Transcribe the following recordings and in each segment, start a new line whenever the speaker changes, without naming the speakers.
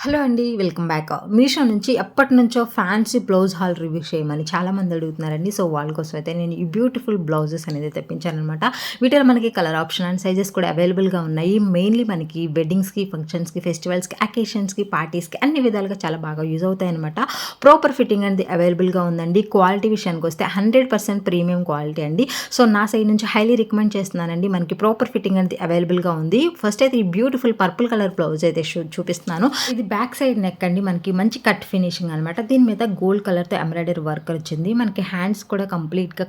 Hello అండి. Welcome back. Meesho నుంచి ఎప్పటినుంచో ఫ్యాన్సీ బ్లౌజ్ హాల్ రివ్యూ చేయమని చాలామంది అడుగుతున్నారండి. సో, వాళ్ళ కోసం అయితే నేను ఈ బ్యూటిఫుల్ బ్లౌజెస్ అనేది తెప్పించాననమాట. వీటిలో మనకి కలర్ ఆప్షన్ అండ్ సైజెస్ కూడా అవైలబుల్‌గా ఉన్నాయి. మెయిన్‌లీ మనకి వెడ్డింగ్స్‌కి, ఫంక్షన్స్‌కి, ఫెస్టివల్స్‌కి, అకేషన్స్‌కి, పార్టీస్‌కి అన్ని విధాలుగా చాలా బాగా యూజ్ అవుతాయనమాట. ప్రాపర్ ఫిట్టింగ్ అనేది అవైలబుల్‌గా ఉందండి. క్వాలిటీ విషయానికొస్తే 100% ప్రీమియం క్వాలిటీ అండి. సో, నా సైడ్ నుంచి హైలీ రికమెండ్ చేస్తున్నానండి. మనకి ప్రాపర్ ఫిట్టింగ్ అనేది అవైలబుల్‌గా ఉంది. ఫస్ట్ అయితే ఈ బ్యూటిఫుల్ పర్పుల్ కలర్ బ్లౌజ్ అయితే చూపిస్తున్నాను. ఇది బ్యాక్ సైడ్ నెక్ అండి. మనకి మంచి కట్ ఫినిషింగ్ అనమాట. దీని మీద గోల్డ్ కలర్‌తో ఎంబ్రాయిడరీ వర్క్ వచ్చింది. మనకి హ్యాండ్స్ కూడా కంప్లీట్‌గా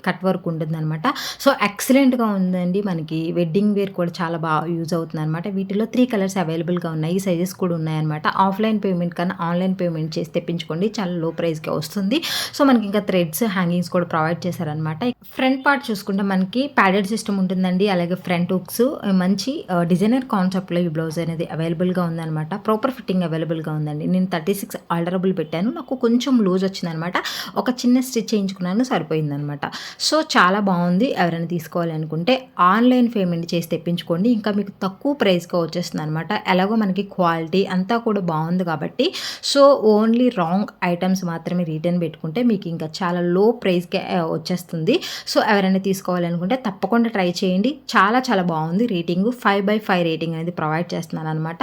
కట్ వర్క్ ఉంటుందనమాట. సో, ఎక్సలెంట్‌గా ఉందండి. మనకి వెడ్డింగ్ వేర్ కూడా చాలా బాగా యూజ్ అవుతుందనమాట. వీటిలో 3 కలర్స్ అవైలబుల్‌గా ఉన్నాయి. సైజెస్ కూడా ఉన్నాయన్నమాట. ఆఫ్‌లైన్ పేమెంట్ కన్నా ఆన్‌లైన్ పేమెంట్ చేసి తెప్పించుకోండి. చాలా లో ప్రైస్‌కే వస్తుంది. సో, మనకి ఇంకా థ్రెడ్స్, హ్యాంగింగ్స్ కూడా ప్రొవైడ్ చేశారనమాట. ఫ్రంట్ పార్ట్ చూసుకుంటే మనకి ప్యాడెడ్ సిస్టమ్ ఉంటుందండి. అలాగే ఫ్రంట్ హుక్స్ మంచి డిజైనర్ కాన్సెప్ట్‌లో ఈ బ్లౌజ్ అనేది అవైలబుల్‌గా ఉందనమాట. ప్రాపర్ ఫిట్టింగ్ అవైలబుల్‌గా ఉందండి. నేను 36 ఆల్టరబుల్ పెట్టాను. నాకు కొంచెం లూజ్ వచ్చిందనమాట. ఒక చిన్న స్టిచ్ చేయించుకున్నాను, సరిపోయిందనమాట. సో, చాలా బాగుంది. ఎవరైనా తీసుకోవాలి అనుకుంటే ఆన్‌లైన్ పేమెంట్ చేసి తెప్పించుకోండి. ఇంకా మీకు తక్కువ ప్రైస్‌కే వచ్చేస్తుందనమాట. ఎలాగో మనకి క్వాలిటీ అంతా కూడా బాగుంది కాబట్టి సో, ఓన్లీ రాంగ్ ఐటమ్స్ మాత్రమే రిటర్న్ పెట్టుకుంటే మీకు ఇంకా చాలా లో ప్రైస్‌కే వచ్చేస్తుంది. సో, ఎవరైనా తీసుకోవాలనుకుంటే తప్పకుండా ట్రై చేయండి. చాలా చాలా బాగుంది. రేటింగు 5/5 రేటింగ్ అనేది ప్రొవైడ్ చేస్తున్నాననమాట.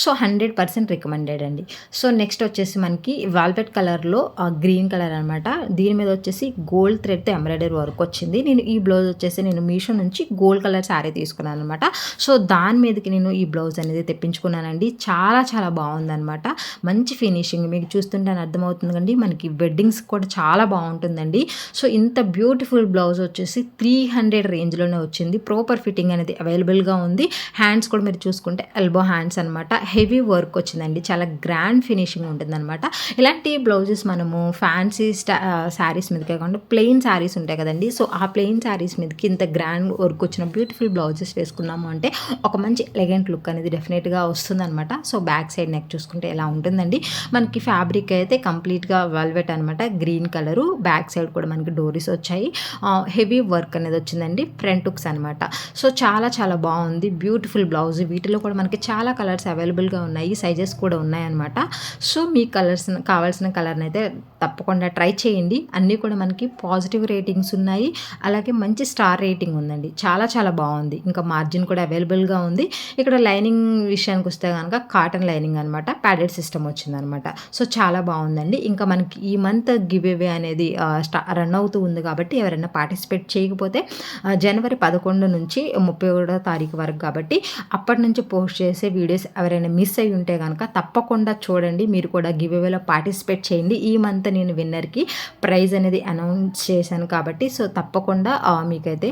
సో, 100% రికమెండెడ్ అండి. సో, నెక్స్ట్ వచ్చేసి మనకి వాల్వెట్ కలర్‌లో గ్రీన్ కలర్ అనమాట. దీని మీద వచ్చేసి గోల్డ్ థ్రెడ్‌తో ఎంబ్రాయిడరీ వర్క్ వచ్చింది. నేను బ్లౌజ్ వచ్చేసి మీషో నుంచి గోల్డ్ కలర్ శారీ తీసుకున్నాను అనమాట. సో, దాని మీదకి నేను ఈ బ్లౌజ్ అనేది తెప్పించుకున్నానండి. చాలా చాలా బాగుందనమాట. మంచి ఫినిషింగ్ మీకు చూస్తుంటేనే అర్థమవుతుందండి. మనకి వెడ్డింగ్స్ కూడా చాలా బాగుంటుందండి. సో, ఇంత బ్యూటిఫుల్ బ్లౌజ్ వచ్చేసి 300 రేంజ్‌లోనే వచ్చింది. ప్రాపర్ ఫిట్టింగ్ అనేది అవైలబుల్‌గా ఉంది. హ్యాండ్స్ కూడా మీరు చూసుకుంటే ఎల్బో హ్యాండ్స్ అనమాట. హెవీ వర్క్ వచ్చిందండి. చాలా గ్రాండ్ ఫినిషింగ్ ఉంటుందనమాట. ఇలాంటి బ్లౌజెస్ మనము ఫ్యాన్సీ శారీస్ మీదకే కాకుండా ప్లెయిన్ శారీస్ ఉంటాయి కదండీ. సో, ఆ ప్లెయిన్ శారీస్ మీదకి ఇంత గ్రాండ్ వర్క్ వచ్చిన బ్యూటిఫుల్ బ్లౌజెస్ వేసుకున్నాము అంటే ఒక మంచి ఎలిగెంట్ లుక్ అనేది డెఫినెట్‌గా వస్తుందనమాట. సో, బ్యాక్ సైడ్ నెక్ చూసుకుంటే ఇలా ఉంటుందండి. మనకి ఫ్యాబ్రిక్ అయితే కంప్లీట్‌గా వెల్వెట్ అనమాట. Green colour. బ్యాక్ సైడ్ కూడా మనకి డోరీస్ వచ్చాయి. హెవీ వర్క్ అనేది వచ్చిందండి. ఫ్రంట్ హుక్స్ అనమాట. సో, చాలా చాలా బాగుంది. Beautiful blouse. వీటిలో కూడా మనకి చాలా కలర్స్ అవైలబుల్‌గా ఉన్నాయి. సైజెస్ కూడా ఉన్నాయన్నమాట. సో, మీ కావాల్సిన కలర్‌ని అయితే తప్పకుండా ట్రై చేయండి. అన్నీ కూడా మనకి పాజిటివ్ రేటింగ్స్ ఉన్నాయి. అలాగే మంచి స్టార్ రేటింగ్ ఉందండి. చాలా చాలా బాగుంది. ఇంకా మార్జిన్ కూడా అవైలబుల్‌గా ఉంది. ఇక్కడ లైనింగ్ విషయానికి వస్తే కనుక కాటన్ లైనింగ్ అనమాట. ప్యాడెడ్ సిస్టమ్ వచ్చిందనమాట. సో, చాలా బాగుందండి. ఇంకా మనకి ఈ మంత్ గివ్ అవే అనేది రన్ అవుతూ ఉంది కాబట్టి ఎవరైనా పార్టిసిపేట్ చేయకపోతే జనవరి 11 నుంచి 31 తారీఖు వరకు కాబట్టి అప్పటి నుంచి పోస్ట్ చేసే వీడియోస్ ఎవరైనా మిస్ అయ్యి ఉంటే కనుక తప్పకుండా చూడండి. మీరు కూడా గివ్ అవేలో పార్టిసిపేట్ చేయండి. ఈ మంత్ నేను విన్నర్‌కి ప్రైజ్ అనేది అనౌన్స్ చేశాను కాబట్టి సో, తప్పకుండా మీకైతే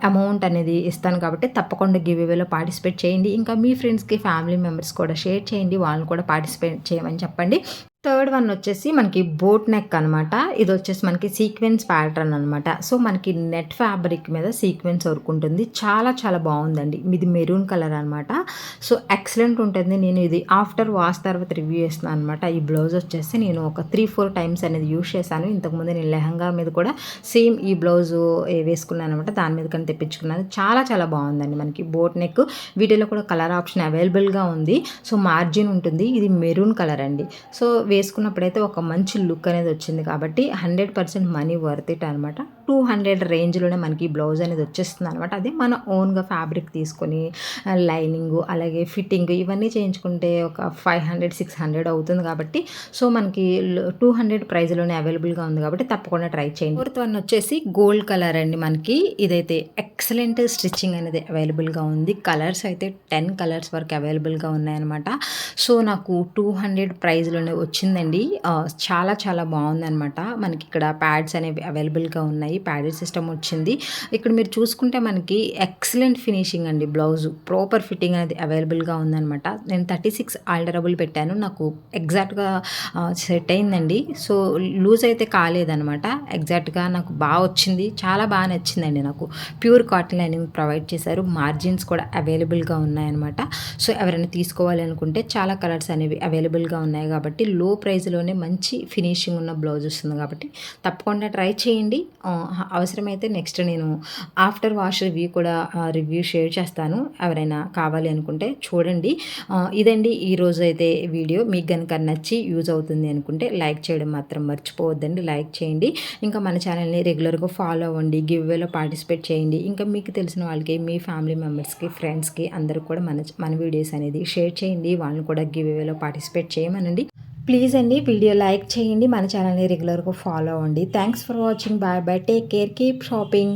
అమౌంట్ అనేది ఇస్తాను కాబట్టి తప్పకుండా గివ్ అవేలో పార్టిసిపేట్ చేయండి. ఇంకా మీ ఫ్రెండ్స్‌కి, ఫ్యామిలీ మెంబర్స్ కూడా షేర్ చేయండి. వాళ్ళని కూడా పార్టిసిపేట్ చేయమని చెప్పండి. థర్డ్ వన్ వచ్చేసి మనకి బోట్ నెక్ అనమాట. ఇది వచ్చేసి మనకి సీక్వెన్స్ ప్యాటర్న్ అనమాట. సో, మనకి నెట్ ఫ్యాబ్రిక్ మీద సీక్వెన్స్ వర్క్ ఉంటుంది. చాలా చాలా బాగుందండి. ఇది మెరూన్ కలర్ అనమాట. సో, ఎక్సలెంట్ ఉంటుంది. నేను ఇది ఆఫ్టర్ వాష్ తర్వాత రివ్యూ చేస్తున్నాను అనమాట. ఈ బ్లౌజ్ వచ్చేసి నేను ఒక 3-4 టైమ్స్ అనేది యూజ్ చేశాను. ఇంతకుముందు నేను లెహంగా మీద కూడా సేమ్ ఈ బ్లౌజు వేసుకున్నాను అనమాట. దాని మీద కానీ తెప్పించుకున్నాను. చాలా చాలా బాగుందండి. మనకి బోట్ నెక్ వీటిలో కూడా కలర్ ఆప్షన్ అవైలబుల్‌గా ఉంది. సో, మార్జిన్ ఉంటుంది. ఇది మెరూన్ కలర్ అండి. సో, వేసుకున్నప్పుడైతే ఒక మంచి లుక్ అనేది వచ్చింది కాబట్టి 100% మనీ వర్త్ ఇట్ అనమాట. 200 రేంజ్‌లోనే మనకి బ్లౌజ్ అనేది వచ్చేస్తుంది అనమాట. అదే మన ఓన్‌గా ఫ్యాబ్రిక్ తీసుకొని లైనింగు అలాగే ఫిట్టింగ్ ఇవన్నీ చేయించుకుంటే ఒక 500-600 అవుతుంది కాబట్టి సో, మనకి 200 ప్రైస్‌లోనే అవైలబుల్‌గా ఉంది కాబట్టి తప్పకుండా ట్రై చేయండి. ఫోర్త్ వన్ వచ్చేసి గోల్డ్ కలర్ అండి. మనకి ఇదైతే ఎక్సలెంట్ స్టిచ్చింగ్ అనేది అవైలబుల్‌గా ఉంది. కలర్స్ అయితే 10 కలర్స్ వరకు అవైలబుల్‌గా ఉన్నాయన్నమాట. సో, నాకు 200 ప్రైస్‌లోనే వచ్చిందండి. చాలా చాలా బాగుందనమాట. మనకి ఇక్కడ ప్యాడ్స్ అనేవి అవైలబుల్‌గా ఉన్నాయి. ప్యాడెడ్ సిస్టమ్ వచ్చింది. ఇక్కడ మీరు చూసుకుంటే మనకి ఎక్సలెంట్ ఫినిషింగ్ అండి. బ్లౌజు ప్రాపర్ ఫిట్టింగ్ అనేది అవైలబుల్‌గా ఉందనమాట. నేను 36 ఆల్టరబుల్ పెట్టాను. నాకు ఎగ్జాక్ట్‌గా సెట్ అయిందండి. సో, లూజ్ అయితే కాలేదనమాట. ఎగ్జాక్ట్‌గా నాకు బాగా వచ్చింది. చాలా బాగా నచ్చిందండి నాకు. ప్యూర్ కాటన్ లైనింగ్ ప్రొవైడ్ చేశారు. మార్జిన్స్ కూడా అవైలబుల్‌గా ఉన్నాయన్నమాట. సో, ఎవరైనా తీసుకోవాలి అనుకుంటే చాలా కలర్స్ అనేవి అవైలబుల్‌గా ఉన్నాయి కాబట్టి లో ప్రైస్‌లోనే మంచి ఫినిషింగ్ ఉన్న బ్లౌజ్ వస్తుంది కాబట్టి తప్పకుండా ట్రై చేయండి. అవసరమైతే నెక్స్ట్ నేను ఆఫ్టర్ వాష్ రివ్యూ షేర్ చేస్తాను. ఎవరైనా కావాలి అనుకుంటే చూడండి. ఇదండి ఈరోజైతే వీడియో. మీకు గనుక నచ్చి యూజ్ అవుతుంది అనుకుంటే లైక్ చేయడం మాత్రం మర్చిపోవద్దండి. లైక్ చేయండి. ఇంకా మన ఛానల్‌ని రెగ్యులర్‌గా ఫాలో అవ్వండి. గివ్ అవేలో పార్టిసిపేట్ చేయండి. ఇంకా మీకు తెలిసిన వాళ్ళకి, మీ ఫ్యామిలీ మెంబర్స్‌కి, ఫ్రెండ్స్‌కి అందరికి కూడా మన వీడియోస్ అనేది షేర్ చేయండి. వాళ్ళని కూడా గివ్ అవేలో పార్టిసిపేట్ చేయమనండి. ప్లీజ్ అండి వీడియో లైక్ చేయండి. మన ఛానల్‌ని రెగ్యులర్‌గా ఫాలో అవ్వండి. Thanks for watching. Bye bye. Take care. Keep shopping.